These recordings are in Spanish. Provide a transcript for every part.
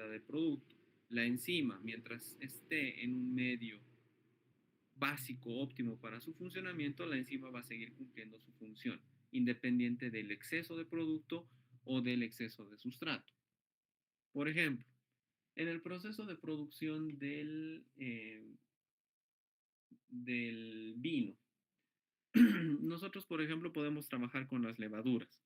vida del producto. La enzima, mientras esté en un medio básico óptimo para su funcionamiento, la enzima va a seguir cumpliendo su función, independiente del exceso de producto o del exceso de sustrato. Por ejemplo, en el proceso de producción del vino, nosotros, por ejemplo, podemos trabajar con las levaduras.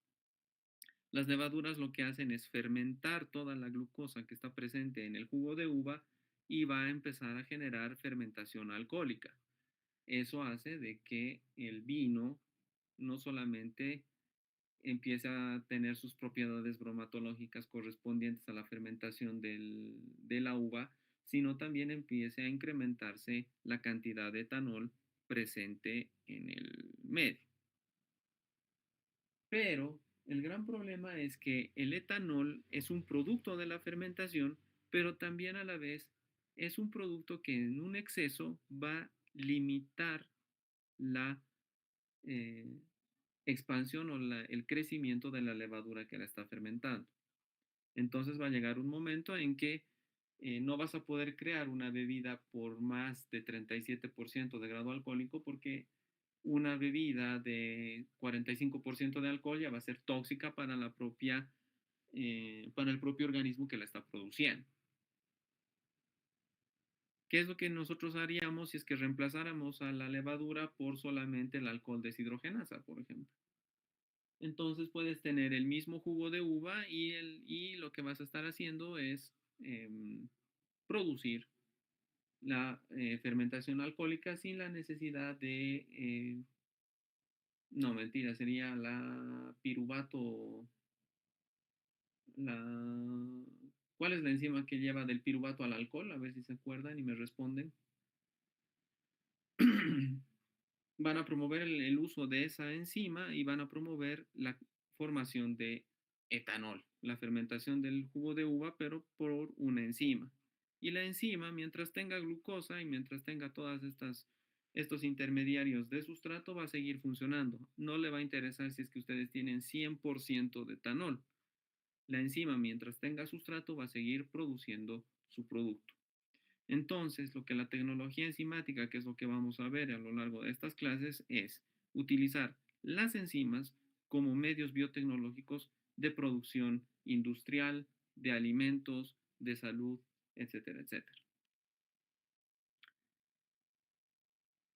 Las levaduras lo que hacen es fermentar toda la glucosa que está presente en el jugo de uva y va a empezar a generar fermentación alcohólica. Eso hace de que el vino no solamente empiece a tener sus propiedades bromatológicas correspondientes a la fermentación de la uva, sino también empiece a incrementarse la cantidad de etanol presente en el medio. Pero el gran problema es que el etanol es un producto de la fermentación, pero también a la vez es un producto que en un exceso va a limitar la eh, expansión o el crecimiento de la levadura que la está fermentando. Entonces va a llegar un momento en que no vas a poder crear una bebida por más de 37% de grado alcohólico porque una bebida de 45% de alcohol ya va a ser tóxica para para el propio organismo que la está produciendo. ¿Qué es lo que nosotros haríamos si es que reemplazáramos a la levadura por solamente el alcohol deshidrogenasa, por ejemplo? Entonces puedes tener el mismo jugo de uva y lo que vas a estar haciendo es producir la fermentación alcohólica sin la necesidad no, mentira, sería la piruvato, la, ¿cuál es la enzima que lleva del piruvato al alcohol? A ver si se acuerdan y me responden. Van a promover el uso de esa enzima y van a promover la formación de etanol, la fermentación del jugo de uva, pero por una enzima. Y la enzima, mientras tenga glucosa y mientras tenga estos intermediarios de sustrato, va a seguir funcionando. No le va a interesar si es que ustedes tienen 100% de etanol. La enzima, mientras tenga sustrato, va a seguir produciendo su producto. Entonces, lo que la tecnología enzimática, que es lo que vamos a ver a lo largo de estas clases, es utilizar las enzimas como medios biotecnológicos de producción industrial, de alimentos, de salud, etcétera, etcétera.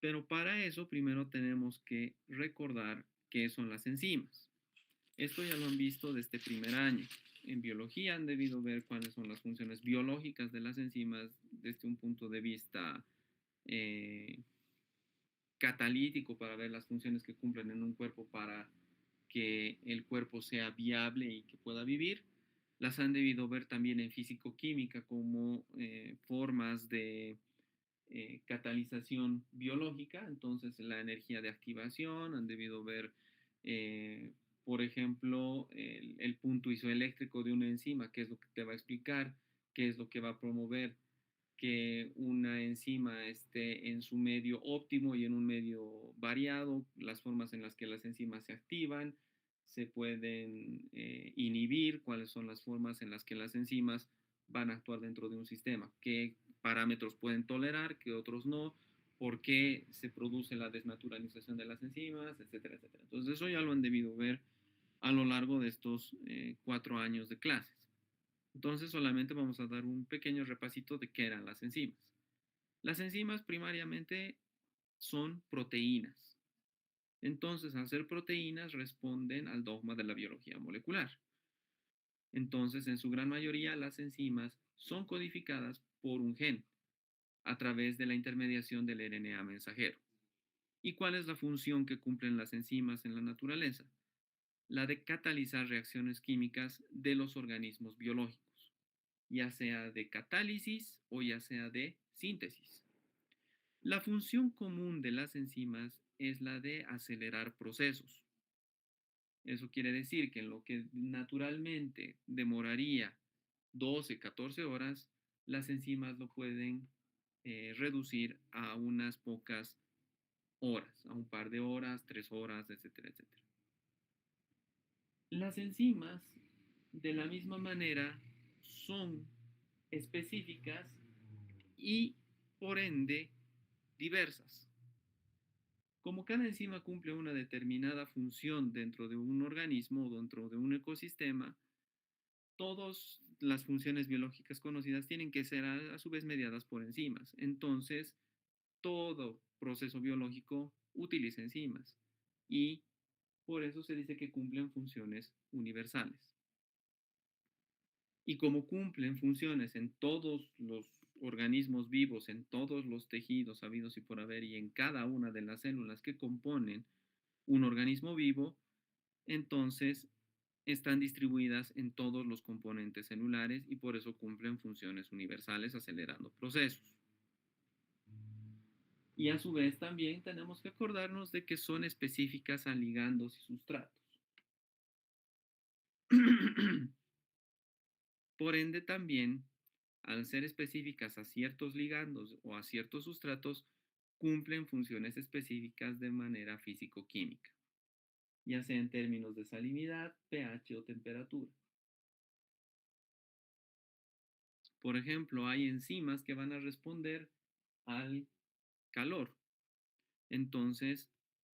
Pero para eso primero tenemos que recordar qué son las enzimas. Esto ya lo han visto desde primer año. En biología han debido ver cuáles son las funciones biológicas de las enzimas desde un punto de vista eh, catalítico para ver las funciones que cumplen en un cuerpo para que el cuerpo sea viable y que pueda vivir. Las han debido ver también en físico-química como formas de catalización biológica, entonces la energía de activación, han debido ver, por ejemplo, el punto isoeléctrico de una enzima, qué es lo que te va a explicar, qué es lo que va a promover que una enzima esté en su medio óptimo y en un medio variado, las formas en las que las enzimas se activan, se pueden inhibir, cuáles son las formas en las que las enzimas van a actuar dentro de un sistema, qué parámetros pueden tolerar, qué otros no, por qué se produce la desnaturalización de las enzimas, etcétera, etcétera. Entonces eso ya lo han debido ver a lo largo de estos 4 años de clases. Entonces solamente vamos a dar un pequeño repasito de qué eran las enzimas. Las enzimas primariamente son proteínas. Entonces, al ser proteínas, responden al dogma de la biología molecular. Entonces, en su gran mayoría, las enzimas son codificadas por un gen a través de la intermediación del RNA mensajero. ¿Y cuál es la función que cumplen las enzimas en la naturaleza? La de catalizar reacciones químicas de los organismos biológicos, ya sea de catálisis o ya sea de síntesis. La función común de las enzimas es la de acelerar procesos. Eso quiere decir que en lo que naturalmente demoraría 12, 14 horas, las enzimas lo pueden reducir a unas pocas horas, a un par de horas, 3 horas, etcétera, etcétera. Las enzimas, de la misma manera, son específicas y, por ende, diversas. Como cada enzima cumple una determinada función dentro de un organismo o dentro de un ecosistema, todas las funciones biológicas conocidas tienen que ser a su vez mediadas por enzimas. Entonces, todo proceso biológico utiliza enzimas y por eso se dice que cumplen funciones universales. Y como cumplen funciones en todos los organismos vivos, en todos los tejidos habidos y por haber y en cada una de las células que componen un organismo vivo, entonces están distribuidas en todos los componentes celulares y por eso cumplen funciones universales acelerando procesos. Y a su vez también tenemos que acordarnos de que son específicas a ligandos y sustratos. Por ende también, al ser específicas a ciertos ligandos o a ciertos sustratos, cumplen funciones específicas de manera físico-química, ya sea en términos de salinidad, pH o temperatura. Por ejemplo, hay enzimas que van a responder al calor. Entonces,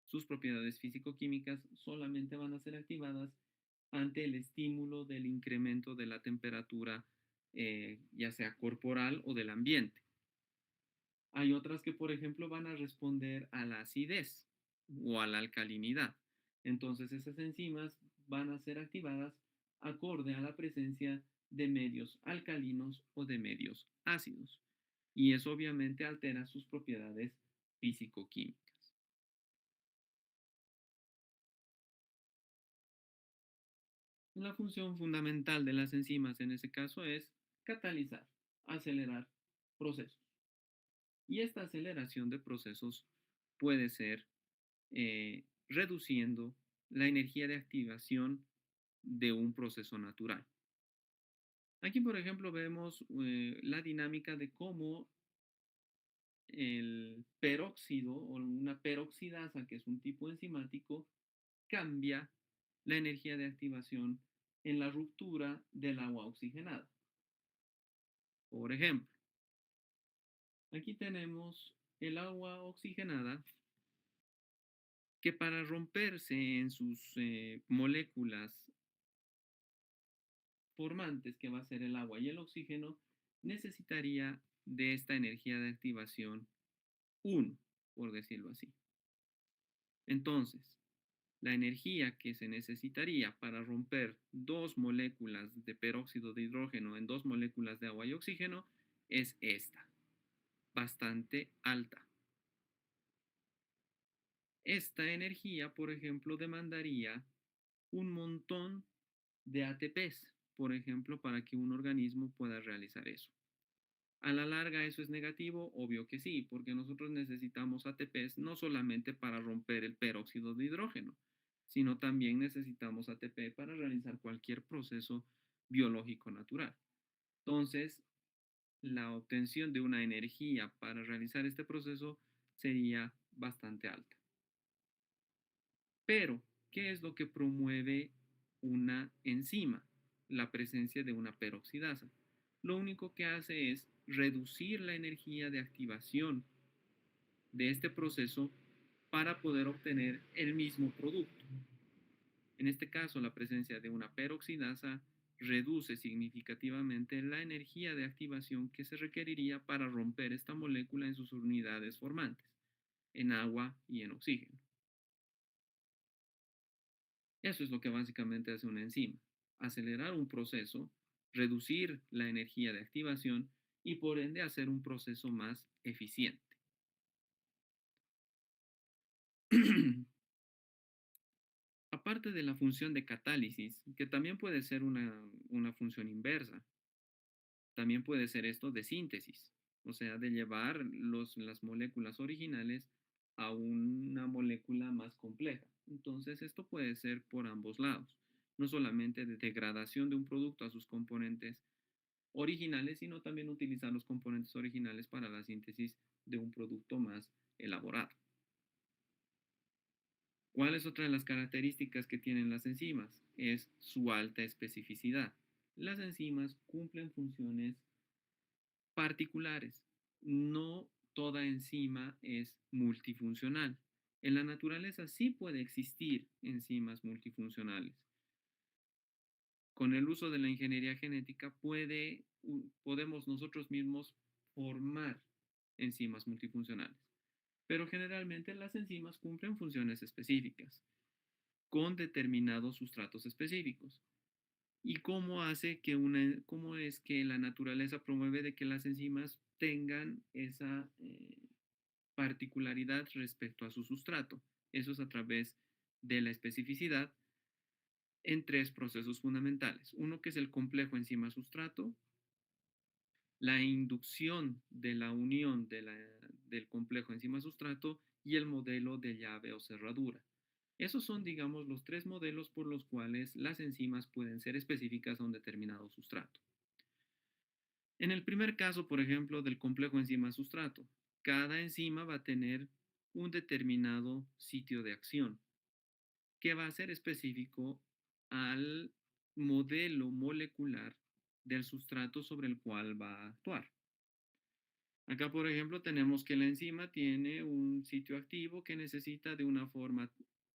sus propiedades físico-químicas solamente van a ser activadas ante el estímulo del incremento de la temperatura, ya sea corporal o del ambiente. Hay otras que, por ejemplo, van a responder a la acidez o a la alcalinidad. Entonces, esas enzimas van a ser activadas acorde a la presencia de medios alcalinos o de medios ácidos. Y eso obviamente altera sus propiedades físico-químicas. La función fundamental de las enzimas en ese caso es catalizar, acelerar procesos. Y esta aceleración de procesos puede ser reduciendo la energía de activación de un proceso natural. Aquí, por ejemplo, vemos la dinámica de cómo el peróxido o una peroxidasa, que es un tipo enzimático, cambia la energía de activación en la ruptura del agua oxigenada. Por ejemplo, aquí tenemos el agua oxigenada que para romperse en sus moléculas formantes, que va a ser el agua y el oxígeno, necesitaría de esta energía de activación 1, por decirlo así. Entonces, la energía que se necesitaría para romper dos moléculas de peróxido de hidrógeno en dos moléculas de agua y oxígeno es esta, bastante alta. Esta energía, por ejemplo, demandaría un montón de ATPs, por ejemplo, para que un organismo pueda realizar eso. A la larga, ¿eso es negativo? Obvio que sí, porque nosotros necesitamos ATPs no solamente para romper el peróxido de hidrógeno, sino también necesitamos ATP para realizar cualquier proceso biológico natural. Entonces, la obtención de una energía para realizar este proceso sería bastante alta. Pero, ¿qué es lo que promueve una enzima? La presencia de una peroxidasa. Lo único que hace es reducir la energía de activación de este proceso para poder obtener el mismo producto. En este caso, la presencia de una peroxidasa reduce significativamente la energía de activación que se requeriría para romper esta molécula en sus unidades formantes, en agua y en oxígeno. Eso es lo que básicamente hace una enzima, acelerar un proceso, reducir la energía de activación y por ende hacer un proceso más eficiente. Aparte de la función de catálisis, que también puede ser una función inversa, también puede ser esto de síntesis, o sea, de llevar las moléculas originales a una molécula más compleja. Entonces, esto puede ser por ambos lados, no solamente de degradación de un producto a sus componentes originales, sino también utilizar los componentes originales para la síntesis de un producto más elaborado. ¿Cuál es otra de las características que tienen las enzimas? Es su alta especificidad. Las enzimas cumplen funciones particulares. No toda enzima es multifuncional. En la naturaleza sí puede existir enzimas multifuncionales. Con el uso de la ingeniería genética podemos nosotros mismos formar enzimas multifuncionales. Pero generalmente las enzimas cumplen funciones específicas con determinados sustratos específicos. ¿Y cómo es que la naturaleza promueve de que las enzimas tengan esa particularidad respecto a su sustrato? Eso es a través de la especificidad en tres procesos fundamentales. Uno que es el complejo enzima-sustrato, la inducción de la unión del complejo enzima-sustrato y el modelo de llave o cerradura. Esos son, digamos, los tres modelos por los cuales las enzimas pueden ser específicas a un determinado sustrato. En el primer caso, por ejemplo, del complejo enzima-sustrato, cada enzima va a tener un determinado sitio de acción que va a ser específico al modelo molecular del sustrato sobre el cual va a actuar. Acá, por ejemplo, tenemos que la enzima tiene un sitio activo que necesita de una forma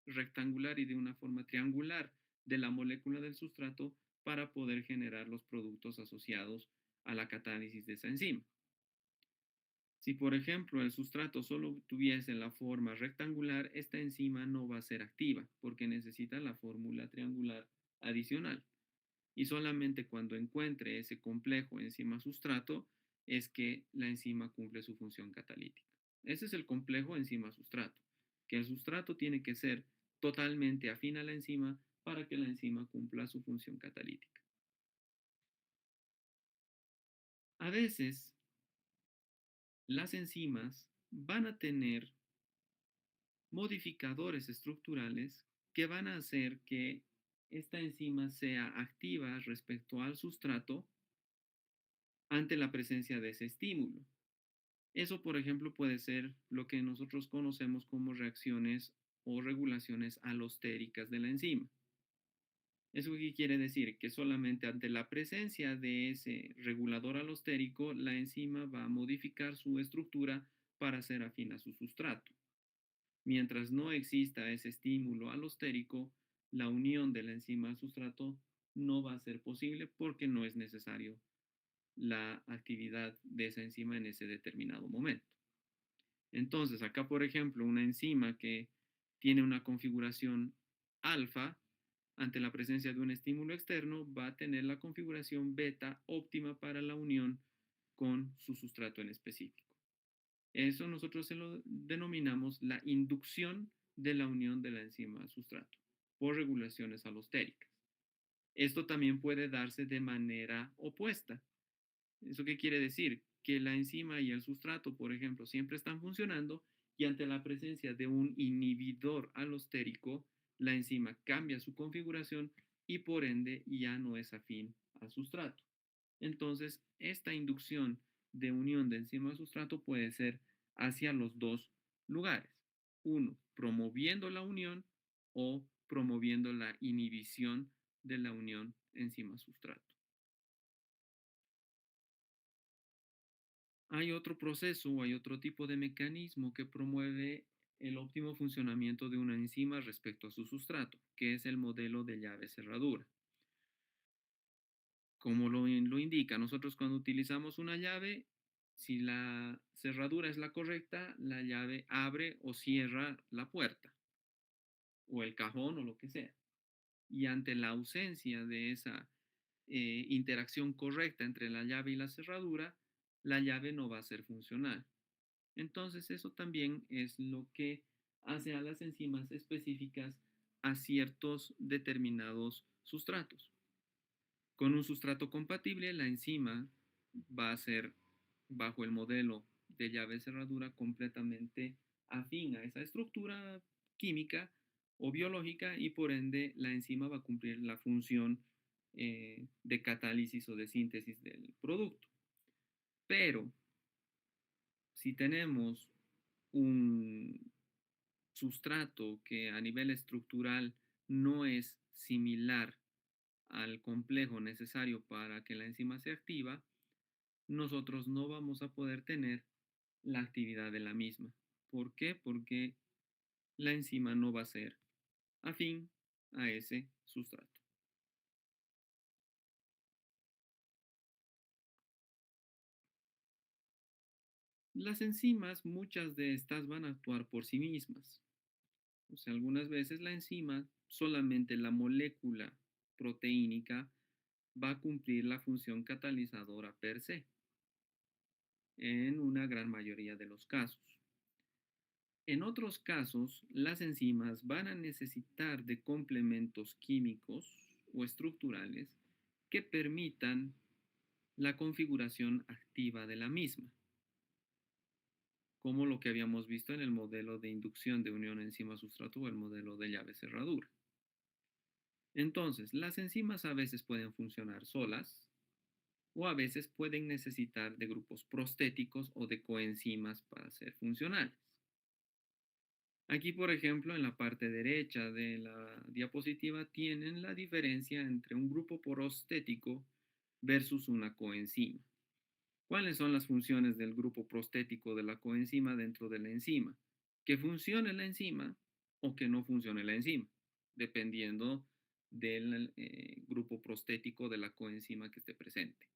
rectangular y de una forma triangular de la molécula del sustrato para poder generar los productos asociados a la catálisis de esa enzima. Si, por ejemplo, el sustrato solo tuviese la forma rectangular, esta enzima no va a ser activa porque necesita la fórmula triangular adicional. Y solamente cuando encuentre ese complejo enzima-sustrato es que la enzima cumple su función catalítica. Ese es el complejo enzima-sustrato, que el sustrato tiene que ser totalmente afín a la enzima para que la enzima cumpla su función catalítica. A veces, las enzimas van a tener modificadores estructurales que van a hacer que esta enzima sea activa respecto al sustrato ante la presencia de ese estímulo. Eso, por ejemplo, puede ser lo que nosotros conocemos como reacciones o regulaciones alostéricas de la enzima. ¿Eso qué quiere decir? Que solamente ante la presencia de ese regulador alostérico, la enzima va a modificar su estructura para ser afín a su sustrato. Mientras no exista ese estímulo alostérico, la unión de la enzima al sustrato no va a ser posible porque no es necesario la actividad de esa enzima en ese determinado momento. Entonces, acá, por ejemplo, una enzima que tiene una configuración alfa, ante la presencia de un estímulo externo, va a tener la configuración beta óptima para la unión con su sustrato en específico. Eso nosotros se lo denominamos la inducción de la unión de la enzima al sustrato por regulaciones alostéricas. Esto también puede darse de manera opuesta. ¿Eso qué quiere decir? Que la enzima y el sustrato, por ejemplo, siempre están funcionando y ante la presencia de un inhibidor alostérico, la enzima cambia su configuración y por ende ya no es afín al sustrato. Entonces, esta inducción de unión de enzima a sustrato puede ser hacia los dos lugares. Uno, promoviendo la unión o promoviendo la inhibición de la unión enzima-sustrato. Hay otro proceso o hay otro tipo de mecanismo que promueve el óptimo funcionamiento de una enzima respecto a su sustrato, que es el modelo de llave cerradura. Como lo indica, nosotros cuando utilizamos una llave, si la cerradura es la correcta, la llave abre o cierra la puerta o el cajón o lo que sea. Y ante la ausencia de esa interacción correcta entre la llave y la cerradura, la llave no va a ser funcional. Entonces, eso también es lo que hace a las enzimas específicas a ciertos determinados sustratos. Con un sustrato compatible, la enzima va a ser, bajo el modelo de llave cerradura, completamente afín a esa estructura química o biológica y por ende la enzima va a cumplir la función de catálisis o de síntesis del producto. Pero si tenemos un sustrato que a nivel estructural no es similar al complejo necesario para que la enzima sea activa, nosotros no vamos a poder tener la actividad de la misma. ¿Por qué? Porque la enzima no va a ser afín a ese sustrato. Las enzimas, muchas de estas van a actuar por sí mismas. O sea, algunas veces la enzima, solamente la molécula proteínica, va a cumplir la función catalizadora per se, en una gran mayoría de los casos. En otros casos, las enzimas van a necesitar de complementos químicos o estructurales que permitan la configuración activa de la misma, como lo que habíamos visto en el modelo de inducción de unión enzima-sustrato o el modelo de llave-cerradura. Entonces, las enzimas a veces pueden funcionar solas o a veces pueden necesitar de grupos prostéticos o de coenzimas para ser funcionales. Aquí, por ejemplo, en la parte derecha de la diapositiva tienen la diferencia entre un grupo prostético versus una coenzima. ¿Cuáles son las funciones del grupo prostético de la coenzima dentro de la enzima? Que funcione la enzima o que no funcione la enzima, dependiendo del grupo prostético de la coenzima que esté presente.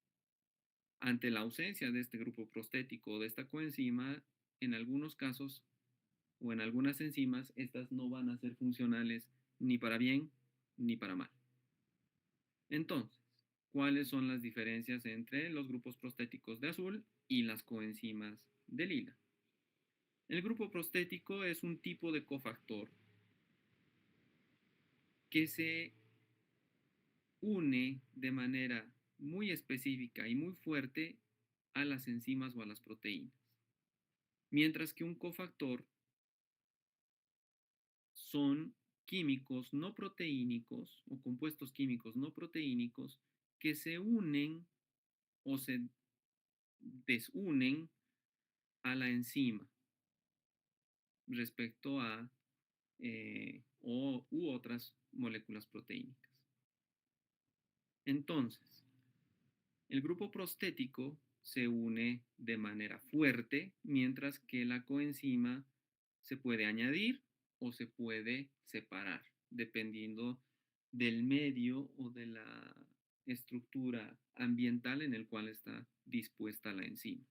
Ante la ausencia de este grupo prostético o de esta coenzima, en algunos casos o en algunas enzimas, estas no van a ser funcionales ni para bien ni para mal. Entonces, ¿cuáles son las diferencias entre los grupos prostéticos de azul y las coenzimas de lila? El grupo prostético es un tipo de cofactor que se une de manera muy específica y muy fuerte a las enzimas o a las proteínas, mientras que un cofactor son químicos no proteínicos o compuestos químicos no proteínicos que se unen o se desunen a la enzima respecto a u otras moléculas proteínicas. Entonces, el grupo prostético se une de manera fuerte, mientras que la coenzima se puede añadir o se puede separar, dependiendo del medio o de la estructura ambiental en el cual está dispuesta la enzima.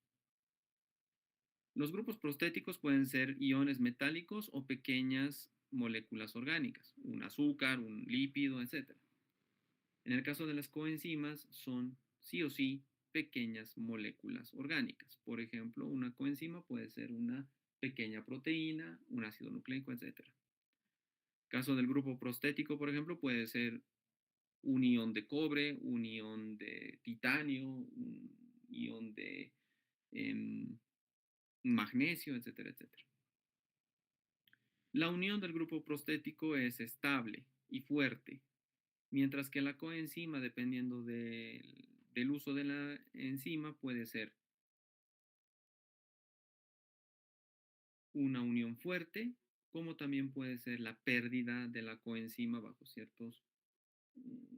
Los grupos prostéticos pueden ser iones metálicos o pequeñas moléculas orgánicas, un azúcar, un lípido, etc. En el caso de las coenzimas, son sí o sí pequeñas moléculas orgánicas. Por ejemplo, una coenzima puede ser una pequeña proteína, un ácido nucleico, etc. Caso del grupo prostético, por ejemplo, puede ser un ion de cobre, un ion de titanio, un ion de magnesio, etcétera, etcétera. La unión del grupo prostético es estable y fuerte, mientras que la coenzima, dependiendo del uso de la enzima, puede ser una unión fuerte, como también puede ser la pérdida de la coenzima bajo ciertos mm,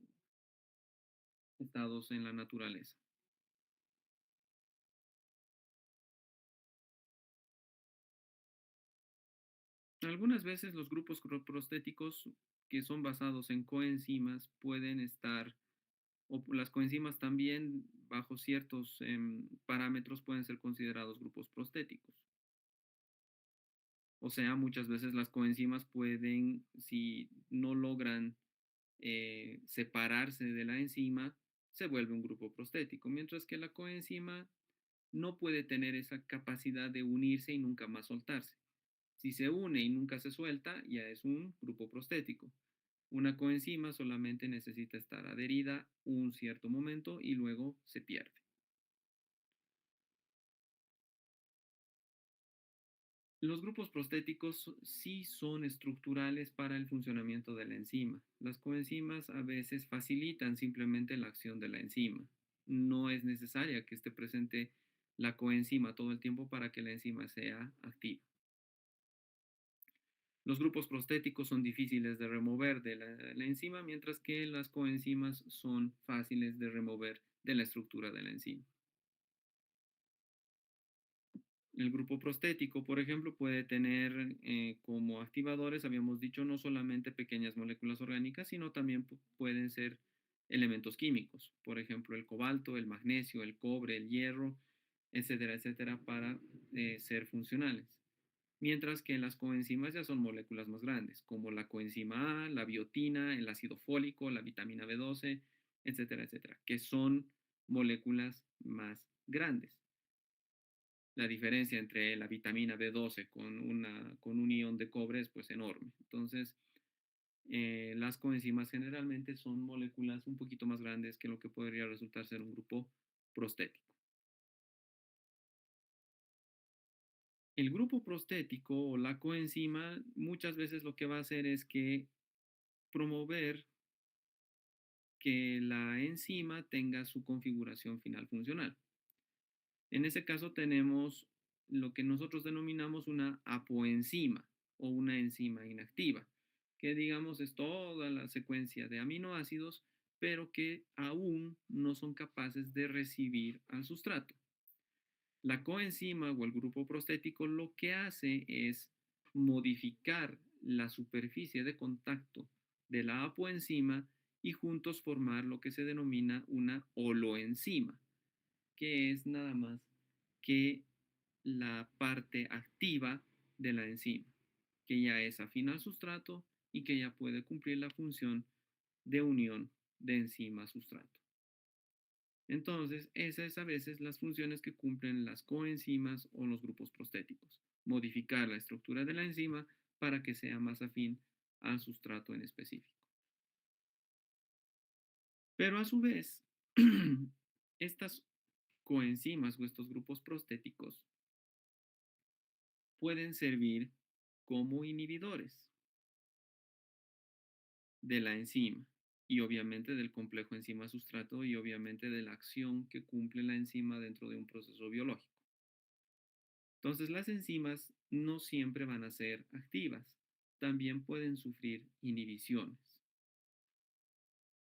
estados en la naturaleza. Algunas veces los grupos prostéticos que son basados en coenzimas pueden estar, o las coenzimas también bajo ciertos parámetros pueden ser considerados grupos prostéticos. O sea, muchas veces las coenzimas pueden, si no logran separarse de la enzima, se vuelve un grupo prostético, mientras que la coenzima no puede tener esa capacidad de unirse y nunca más soltarse. Si se une y nunca se suelta, ya es un grupo prostético. Una coenzima solamente necesita estar adherida un cierto momento y luego se pierde. Los grupos prostéticos sí son estructurales para el funcionamiento de la enzima. Las coenzimas a veces facilitan simplemente la acción de la enzima. No es necesaria que esté presente la coenzima todo el tiempo para que la enzima sea activa. Los grupos prostéticos son difíciles de remover de la enzima, mientras que las coenzimas son fáciles de remover de la estructura de la enzima. El grupo prostético, por ejemplo, puede tener como activadores, habíamos dicho, no solamente pequeñas moléculas orgánicas, sino también pueden ser elementos químicos, por ejemplo, el cobalto, el magnesio, el cobre, el hierro, etcétera, etcétera, para ser funcionales. Mientras que las coenzimas ya son moléculas más grandes, como la coenzima A, la biotina, el ácido fólico, la vitamina B12, etcétera, etcétera, que son moléculas más grandes. La diferencia entre la vitamina B12 con un ion de cobre es pues enorme. Entonces, las coenzimas generalmente son moléculas un poquito más grandes que lo que podría resultar ser un grupo prostético. El grupo prostético o la coenzima muchas veces lo que va a hacer es que promover que la enzima tenga su configuración final funcional. En ese caso tenemos lo que nosotros denominamos una apoenzima o una enzima inactiva, que digamos es toda la secuencia de aminoácidos, pero que aún no son capaces de recibir al sustrato. La coenzima o el grupo prostético lo que hace es modificar la superficie de contacto de la apoenzima y juntos formar lo que se denomina una holoenzima, que es nada más que la parte activa de la enzima, que ya es afín al sustrato y que ya puede cumplir la función de unión de enzima-sustrato. Entonces, esas es a veces las funciones que cumplen las coenzimas o los grupos prostéticos. Modificar la estructura de la enzima para que sea más afín al sustrato en específico. Pero a su vez, estas coenzimas o estos grupos prostéticos pueden servir como inhibidores de la enzima y obviamente del complejo enzima-sustrato y obviamente de la acción que cumple la enzima dentro de un proceso biológico. Entonces, las enzimas no siempre van a ser activas, también pueden sufrir inhibiciones.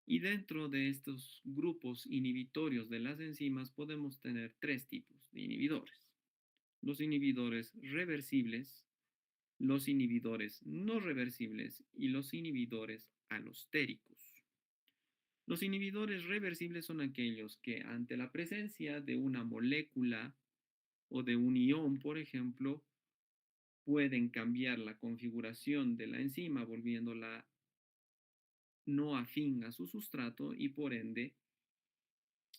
Y dentro de estos grupos inhibitorios de las enzimas podemos tener tres tipos de inhibidores. Los inhibidores reversibles, los inhibidores no reversibles y los inhibidores alostéricos. Los inhibidores reversibles son aquellos que ante la presencia de una molécula o de un ion, por ejemplo, pueden cambiar la configuración de la enzima volviéndola no afín a su sustrato y por ende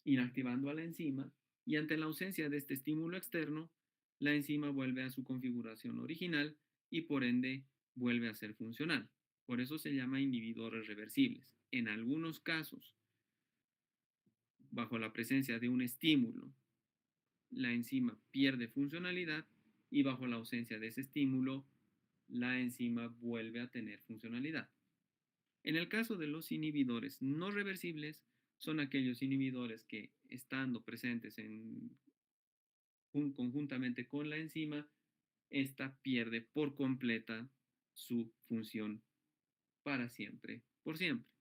inactivando a la enzima y ante la ausencia de este estímulo externo, la enzima vuelve a su configuración original y por ende vuelve a ser funcional. Por eso se llama inhibidores reversibles. En algunos casos, bajo la presencia de un estímulo, la enzima pierde funcionalidad y bajo la ausencia de ese estímulo, la enzima vuelve a tener funcionalidad. En el caso de los inhibidores no reversibles, son aquellos inhibidores que, estando presentes conjuntamente con la enzima, esta pierde por completa su función para siempre, por siempre.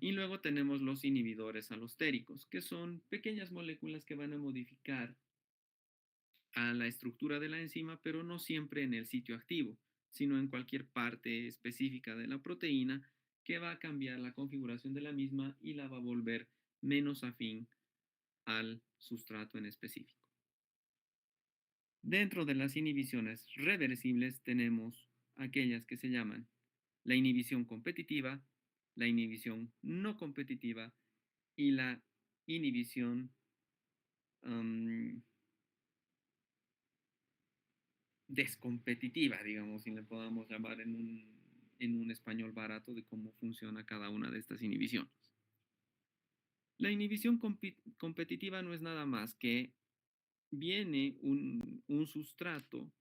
Y luego tenemos los inhibidores alostéricos, que son pequeñas moléculas que van a modificar a la estructura de la enzima, pero no siempre en el sitio activo, sino en cualquier parte específica de la proteína que va a cambiar la configuración de la misma y la va a volver menos afín al sustrato en específico. Dentro de las inhibiciones reversibles tenemos aquellas que se llaman la inhibición competitiva, la inhibición no competitiva y la inhibición descompetitiva, digamos, si le podamos llamar en un español barato de cómo funciona cada una de estas inhibiciones. La inhibición competitiva no es nada más que viene un sustrato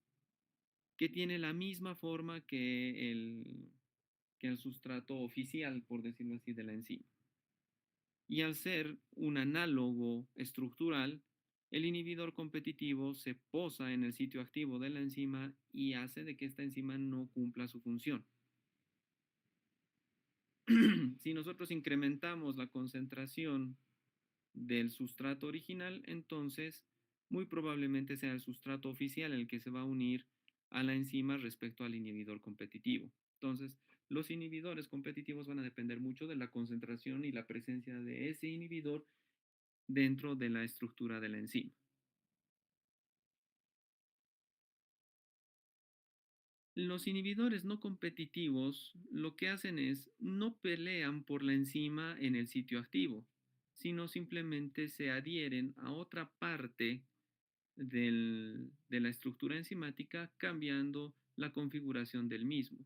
que tiene la misma forma que el sustrato oficial, por decirlo así, de la enzima. Y al ser un análogo estructural, el inhibidor competitivo se posa en el sitio activo de la enzima y hace de que esta enzima no cumpla su función. Si nosotros incrementamos la concentración del sustrato original, entonces muy probablemente sea el sustrato oficial el que se va a unir a la enzima respecto al inhibidor competitivo. Entonces, los inhibidores competitivos van a depender mucho de la concentración y la presencia de ese inhibidor dentro de la estructura de la enzima. Los inhibidores no competitivos lo que hacen es no pelean por la enzima en el sitio activo, sino simplemente se adhieren a otra parte de la estructura enzimática cambiando la configuración del mismo.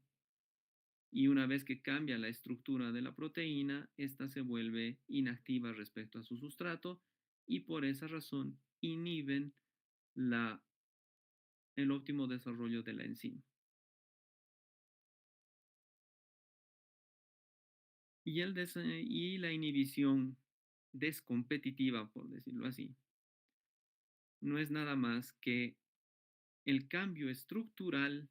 Y una vez que cambia la estructura de la proteína, esta se vuelve inactiva respecto a su sustrato y por esa razón inhiben la, el óptimo desarrollo de la enzima. Y la inhibición descompetitiva, por decirlo así, no es nada más que el cambio estructural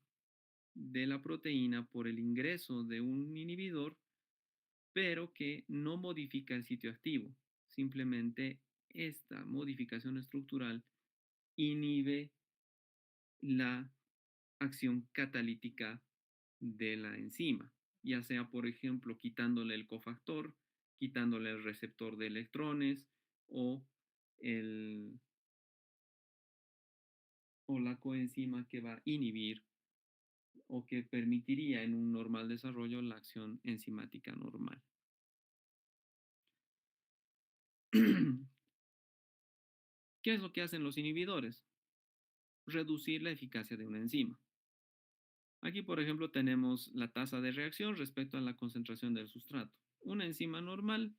de la proteína por el ingreso de un inhibidor, pero que no modifica el sitio activo. Simplemente esta modificación estructural inhibe la acción catalítica de la enzima, ya sea, por ejemplo, quitándole el cofactor, quitándole el receptor de electrones o, el, o la coenzima que va a inhibir o que permitiría en un normal desarrollo la acción enzimática normal. ¿Qué es lo que hacen los inhibidores? Reducir la eficacia de una enzima. Aquí, por ejemplo, tenemos la tasa de reacción respecto a la concentración del sustrato. Una enzima normal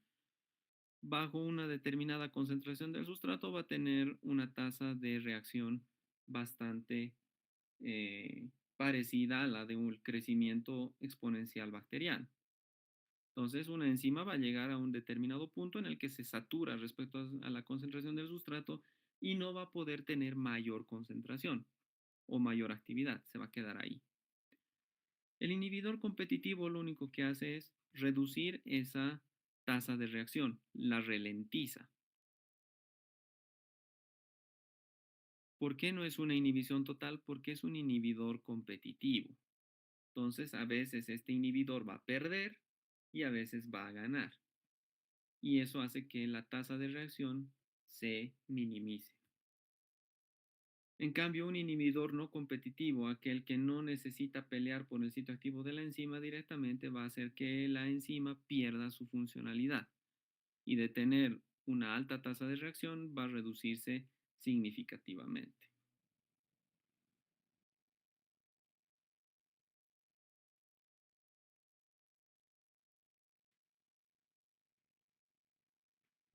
bajo una determinada concentración del sustrato va a tener una tasa de reacción bastante parecida a la de un crecimiento exponencial bacteriano. Entonces, una enzima va a llegar a un determinado punto en el que se satura respecto a la concentración del sustrato y no va a poder tener mayor concentración o mayor actividad, se va a quedar ahí. El inhibidor competitivo lo único que hace es reducir esa tasa de reacción, la ralentiza. ¿Por qué no es una inhibición total? Porque es un inhibidor competitivo. Entonces, a veces este inhibidor va a perder y a veces va a ganar. Y eso hace que la tasa de reacción se minimice. En cambio, un inhibidor no competitivo, aquel que no necesita pelear por el sitio activo de la enzima directamente, va a hacer que la enzima pierda su funcionalidad. Y de tener una alta tasa de reacción va a reducirse significativamente.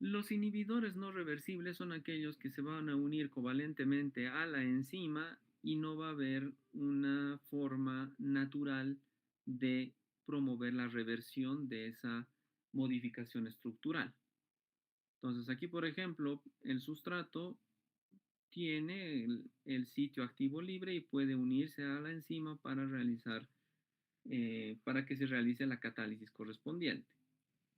Los inhibidores no reversibles son aquellos que se van a unir covalentemente a la enzima y no va a haber una forma natural de promover la reversión de esa modificación estructural. Entonces aquí, por ejemplo, el sustrato tiene el sitio activo libre y puede unirse a la enzima para para que se realice la catálisis correspondiente.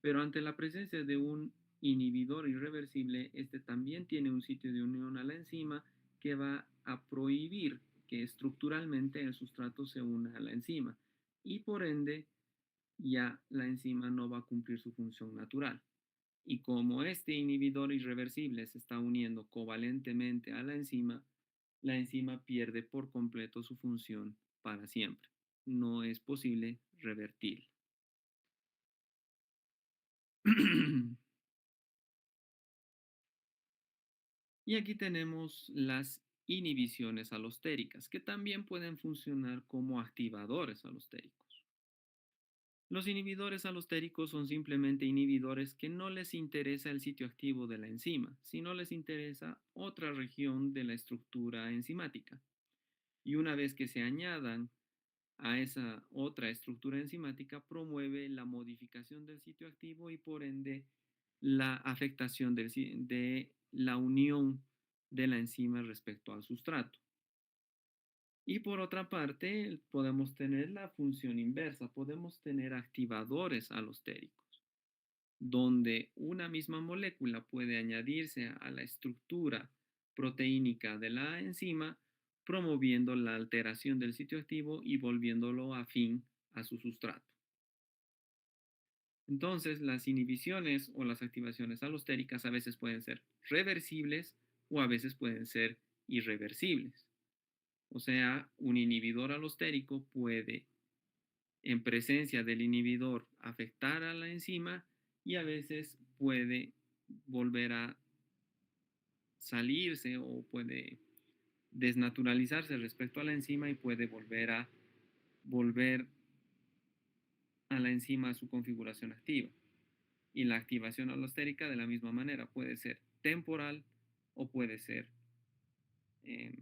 Pero ante la presencia de un inhibidor irreversible, este también tiene un sitio de unión a la enzima que va a prohibir que estructuralmente el sustrato se una a la enzima y por ende ya la enzima no va a cumplir su función natural. Y como este inhibidor irreversible se está uniendo covalentemente a la enzima pierde por completo su función para siempre. No es posible revertir. Y aquí tenemos las inhibiciones alostéricas, que también pueden funcionar como activadores alostéricos. Los inhibidores alostéricos son simplemente inhibidores que no les interesa el sitio activo de la enzima, sino les interesa otra región de la estructura enzimática. Y una vez que se añadan a esa otra estructura enzimática, promueve la modificación del sitio activo y por ende la afectación de la unión de la enzima respecto al sustrato. Y por otra parte, podemos tener la función inversa, podemos tener activadores alostéricos, donde una misma molécula puede añadirse a la estructura proteínica de la enzima, promoviendo la alteración del sitio activo y volviéndolo afín a su sustrato. Entonces, las inhibiciones o las activaciones alostéricas a veces pueden ser reversibles o a veces pueden ser irreversibles. O sea, un inhibidor alostérico puede, en presencia del inhibidor, afectar a la enzima y a veces puede volver a salirse o puede desnaturalizarse respecto a la enzima y puede volver a la enzima a su configuración activa. Y la activación alostérica de la misma manera puede ser temporal o puede ser eh,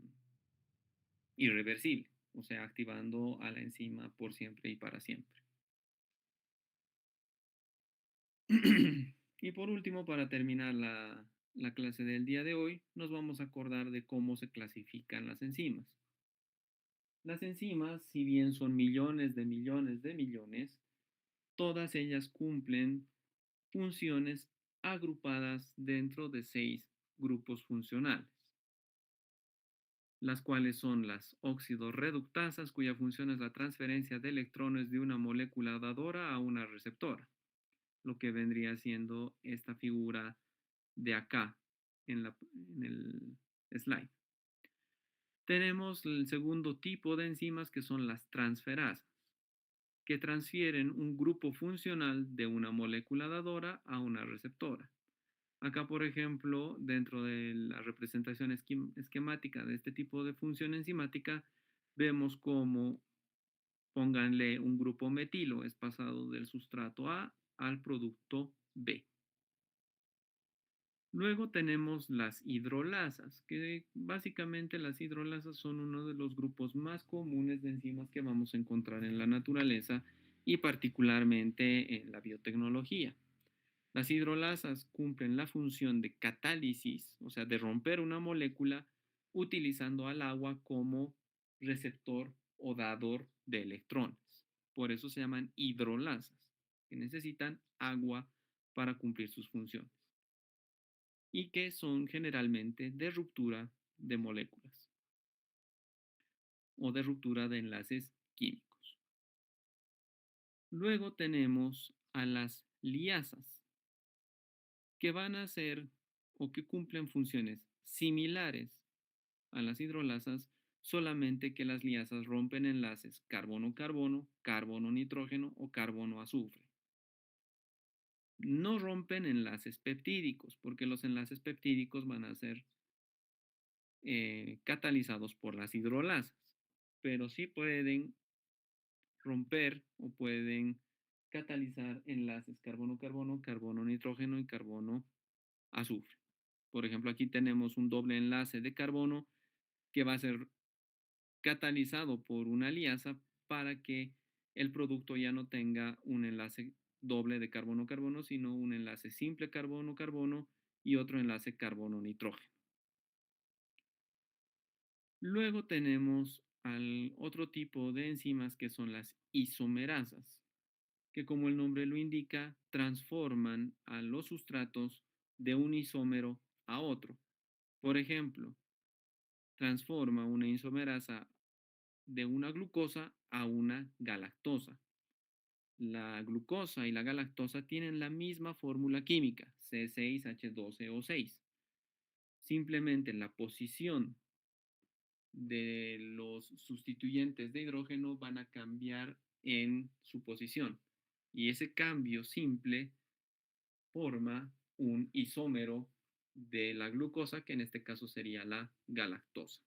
irreversible, o sea, activando a la enzima por siempre y para siempre. Y por último, para terminar la clase del día de hoy, nos vamos a acordar de cómo se clasifican las enzimas. Las enzimas, si bien son millones de millones de millones, todas ellas cumplen funciones agrupadas dentro de 6 grupos funcionales, las cuales son las oxidorreductasas, cuya función es la transferencia de electrones de una molécula dadora a una receptora, lo que vendría siendo esta figura de acá en el slide. Tenemos el segundo tipo de enzimas que son las transferasas, que transfieren un grupo funcional de una molécula dadora a una receptora. Acá, por ejemplo, dentro de la representación esquemática de este tipo de función enzimática, vemos cómo, pónganle un grupo metilo, es pasado del sustrato A al producto B. Luego tenemos las hidrolasas, que básicamente las hidrolasas son uno de los grupos más comunes de enzimas que vamos a encontrar en la naturaleza y particularmente en la biotecnología. Las hidrolasas cumplen la función de catálisis, o sea, de romper una molécula utilizando al agua como receptor o dador de electrones. Por eso se llaman hidrolasas, que necesitan agua para cumplir sus funciones y que son generalmente de ruptura de moléculas o de ruptura de enlaces químicos. Luego tenemos a las liasas, que van a ser o que cumplen funciones similares a las hidrolasas, solamente que las liasas rompen enlaces carbono-carbono, carbono-nitrógeno o carbono-azufre. No rompen enlaces peptídicos, porque los enlaces peptídicos van a ser catalizados por las hidrolasas, pero sí pueden romper o pueden catalizar enlaces carbono-carbono, carbono-nitrógeno y carbono-azufre. Por ejemplo, aquí tenemos un doble enlace de carbono que va a ser catalizado por una liasa para que el producto ya no tenga un enlace doble de carbono-carbono, sino un enlace simple carbono-carbono y otro enlace carbono-nitrógeno. Luego tenemos al otro tipo de enzimas que son las isomerasas, que como el nombre lo indica, transforman a los sustratos de un isómero a otro. Por ejemplo, transforma una isomerasa de una glucosa a una galactosa. La glucosa y la galactosa tienen la misma fórmula química, C6H12O6. Simplemente la posición de los sustituyentes de hidrógeno van a cambiar en su posición. Y ese cambio simple forma un isómero de la glucosa, que en este caso sería la galactosa.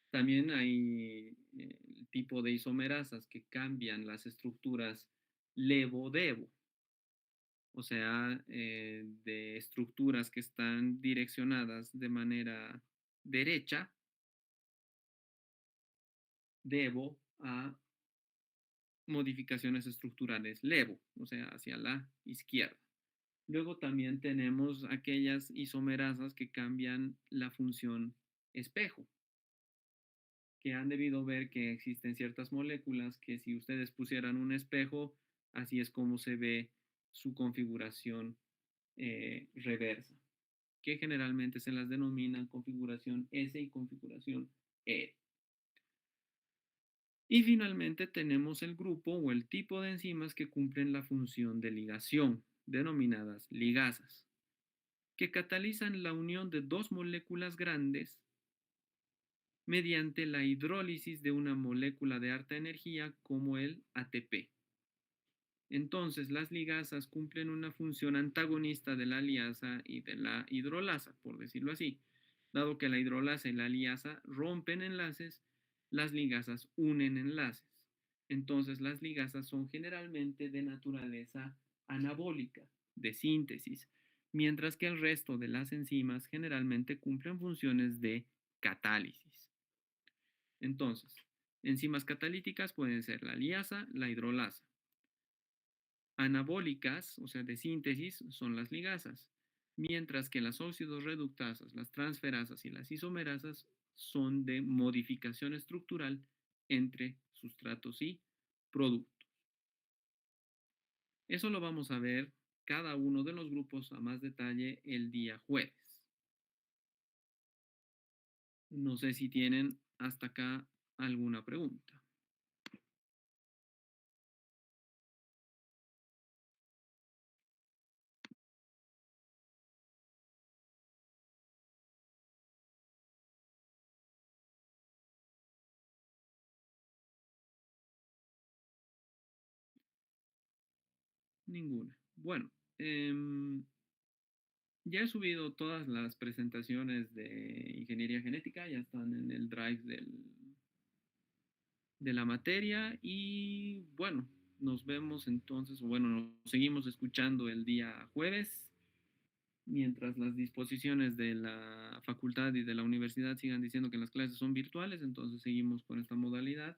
También hay el tipo de isomerasas que cambian las estructuras levo-devo, o sea, de estructuras que están direccionadas de manera derecha, devo a modificaciones estructurales levo, o sea, hacia la izquierda. Luego también tenemos aquellas isomerasas que cambian la función espejo, que han debido ver que existen ciertas moléculas que si ustedes pusieran un espejo, así es como se ve su configuración reversa, que generalmente se las denomina configuración S y configuración E. Y finalmente tenemos el grupo o el tipo de enzimas que cumplen la función de ligación, denominadas ligasas, que catalizan la unión de dos moléculas grandes mediante la hidrólisis de una molécula de alta energía como el ATP. Entonces, las ligasas cumplen una función antagonista de la liasa y de la hidrolasa, por decirlo así. Dado que la hidrolasa y la liasa rompen enlaces, las ligasas unen enlaces. Entonces, las ligasas son generalmente de naturaleza anabólica, de síntesis, mientras que el resto de las enzimas generalmente cumplen funciones de catálisis. Entonces, enzimas catalíticas pueden ser la liasa, la hidrolasa. Anabólicas, o sea, de síntesis, son las ligasas, mientras que las óxidos reductasas, las transferasas y las isomerasas son de modificación estructural entre sustratos y productos. Eso lo vamos a ver cada uno de los grupos a más detalle el día jueves. No sé si tienen hasta acá alguna pregunta. Ninguna. Bueno, ya he subido todas las presentaciones de ingeniería genética, ya están en el drive de la materia y bueno, nos vemos entonces, o bueno, nos seguimos escuchando el día jueves, mientras las disposiciones de la facultad y de la universidad sigan diciendo que las clases son virtuales, entonces seguimos con esta modalidad.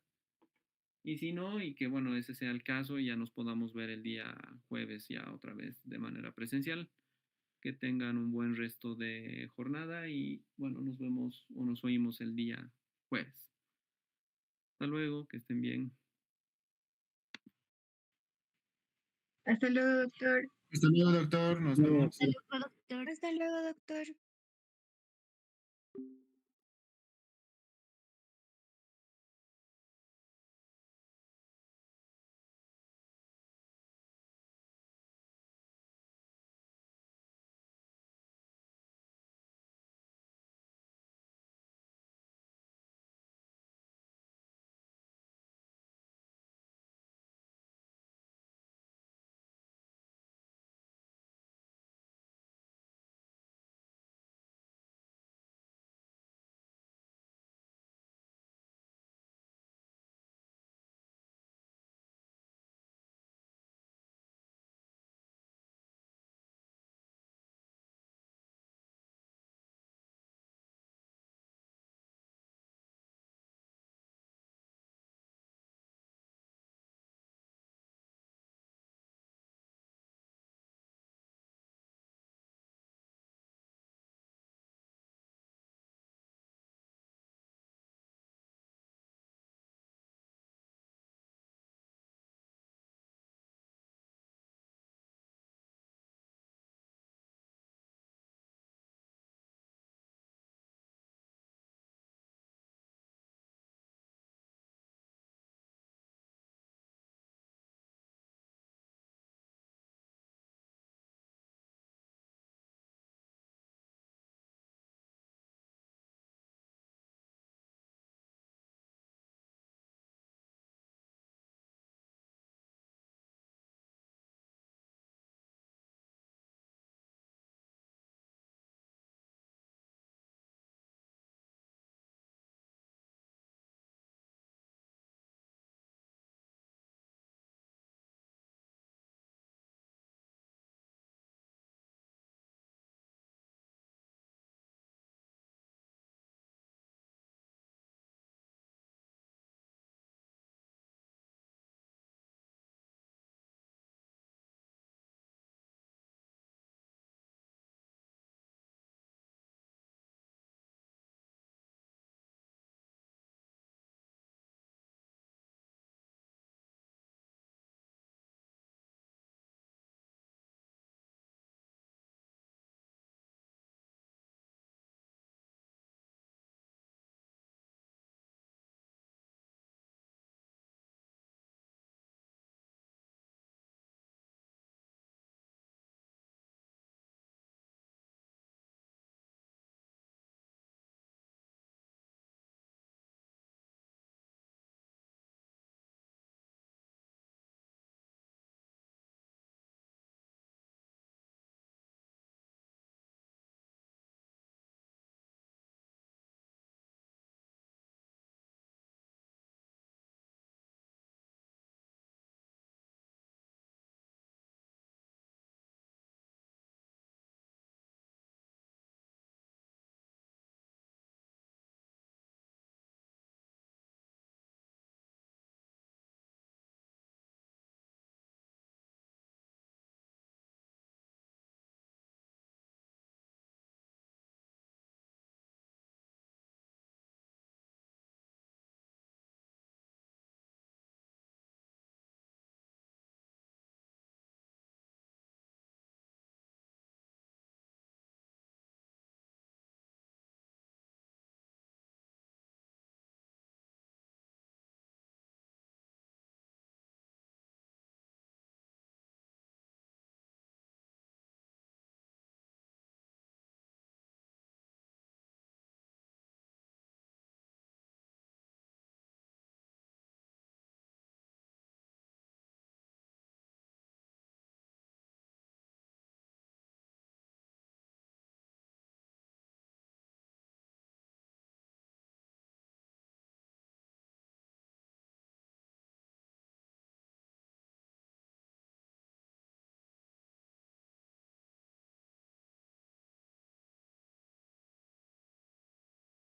Y si no, y que bueno, ese sea el caso, ya nos podamos ver el día jueves ya otra vez de manera presencial. Que tengan un buen resto de jornada y bueno, nos vemos o nos oímos el día jueves. Hasta luego, que estén bien. Hasta luego, doctor. Hasta luego, doctor. Nos vemos. Hasta luego, doctor. Hasta luego, doctor.